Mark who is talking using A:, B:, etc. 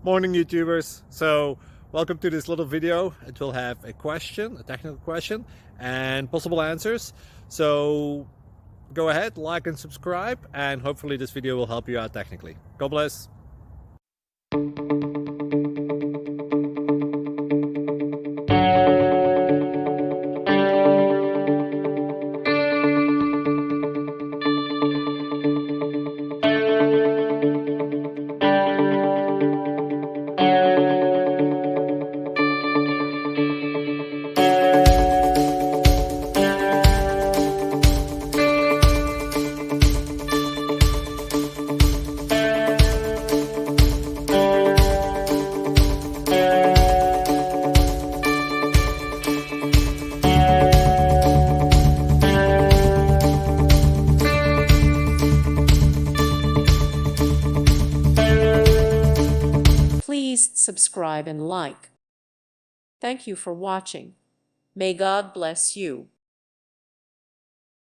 A: Morning, YouTubers. So welcome to this little video. It will have a question, a technical question, and possible answers. So go ahead, like and subscribe, and hopefully this video will help you out technically. God bless.
B: Please subscribe and like. Thank you for watching. May God bless you.